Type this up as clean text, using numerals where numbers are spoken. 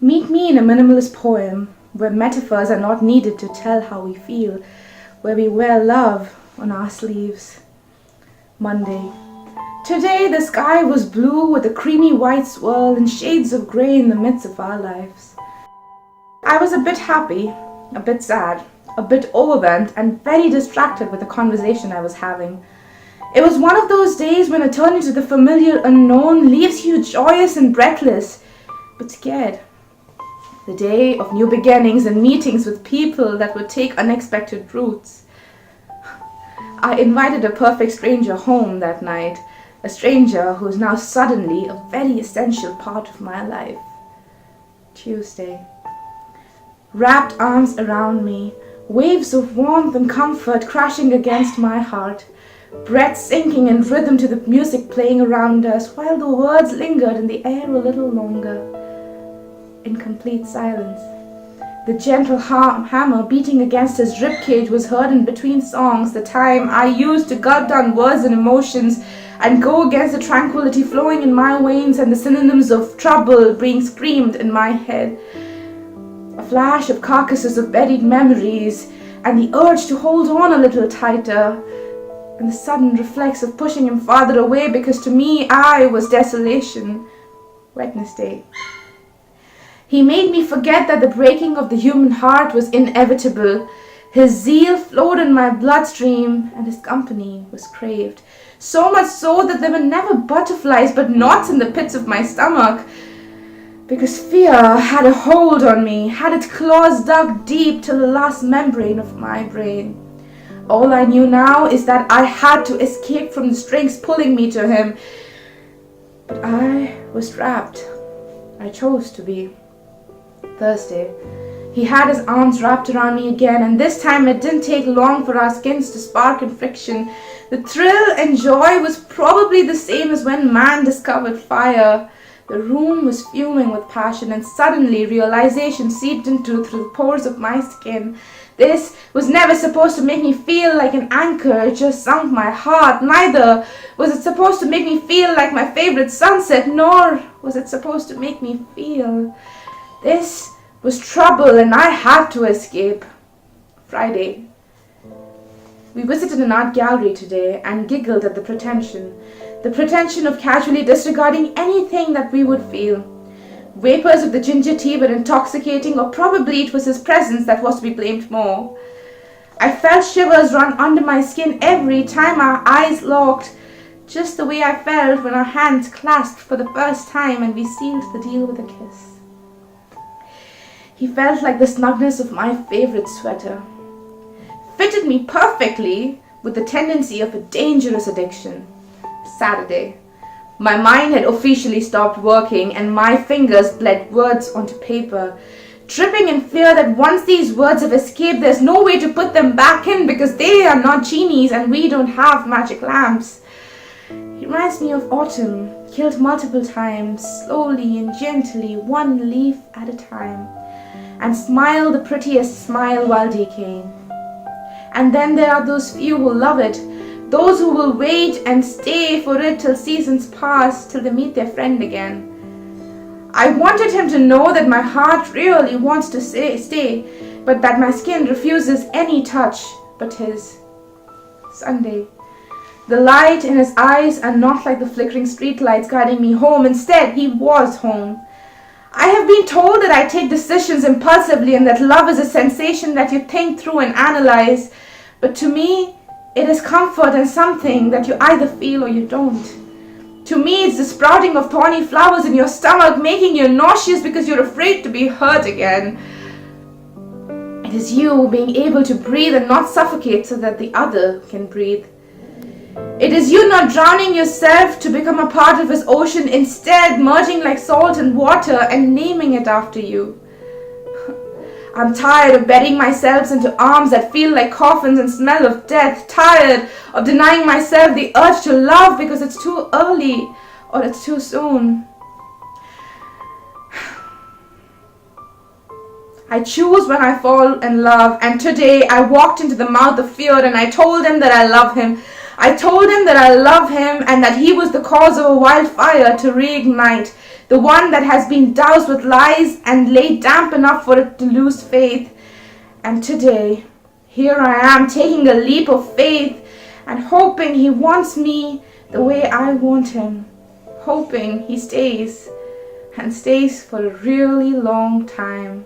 Meet me in a minimalist poem where metaphors are not needed to tell how we feel, where we wear love on our sleeves. Monday. Today the sky was blue with a creamy white swirl and shades of grey in the midst of our lives. I was a bit happy, a bit sad, a bit overwhelmed and very distracted with the conversation I was having. It was one of those days when a turn into the familiar unknown leaves you joyous and breathless, but scared. The day of new beginnings and meetings with people that would take unexpected routes. I invited a perfect stranger home that night, a stranger who is now suddenly a very essential part of my life. Tuesday. Wrapped arms around me, waves of warmth and comfort crashing against my heart, breath sinking in rhythm to the music playing around us while the words lingered in the air a little longer. In complete silence. The gentle hammer beating against his ribcage was heard in between songs, the time I used to gulp down words and emotions and go against the tranquility flowing in my veins and the synonyms of trouble being screamed in my head. A flash of carcasses of buried memories and the urge to hold on a little tighter, and the sudden reflex of pushing him farther away because to me I was desolation. Wednesday. He made me forget that the breaking of the human heart was inevitable. His zeal flowed in my bloodstream and his company was craved. So much so that there were never butterflies but knots in the pits of my stomach. Because fear had a hold on me, had its claws dug deep to the last membrane of my brain. All I knew now is that I had to escape from the strings pulling me to him. But I was trapped. I chose to be. Thursday. He had his arms wrapped around me again, and this time it didn't take long for our skins to spark in friction. The thrill and joy was probably the same as when man discovered fire. The room was fuming with passion, and suddenly realization seeped into through the pores of my skin. This was never supposed to make me feel like an anchor, it just sunk my heart. Neither was it supposed to make me feel like my favorite sunset, nor was it supposed to make me feel. This was trouble and I had to escape. Friday. We visited an art gallery today and giggled at the pretension of casually disregarding anything that we would feel. Vapors of the ginger tea were intoxicating, or probably it was his presence that was to be blamed more. I felt shivers run under my skin every time our eyes locked, just the way I felt when our hands clasped for the first time and we sealed the deal with a kiss. He felt like the snugness of my favorite sweater. Fitted me perfectly with the tendency of a dangerous addiction. Saturday. My mind had officially stopped working and my fingers bled words onto paper, tripping in fear that once these words have escaped, there's no way to put them back in because they are not genies and we don't have magic lamps. He reminds me of autumn, killed multiple times, slowly and gently, one leaf at a time, and smile the prettiest smile while decaying. And then there are those few who love it, those who will wait and stay for it till seasons pass, till they meet their friend again. I wanted him to know that my heart really wants to stay, but that my skin refuses any touch but his. Sunday. The light in his eyes are not like the flickering streetlights guiding me home. Instead, he was home. I have been told that I take decisions impulsively and that love is a sensation that you think through and analyze. But to me, it is comfort and something that you either feel or you don't. To me, it's the sprouting of thorny flowers in your stomach, making you nauseous because you're afraid to be hurt again. It is you being able to breathe and not suffocate so that the other can breathe. It is you not drowning yourself to become a part of his ocean, instead merging like salt and water and naming it after you. I'm tired of burying myself into arms that feel like coffins and smell of death, tired of denying myself the urge to love because it's too early or it's too soon. I choose when I fall in love, and today I walked into the mouth of fear and I told him that I love him. I told him that I love him and that he was the cause of a wildfire to reignite, the one that has been doused with lies and laid damp enough for it to lose faith. And today, here I am taking a leap of faith and hoping he wants me the way I want him, hoping he stays and stays for a really long time.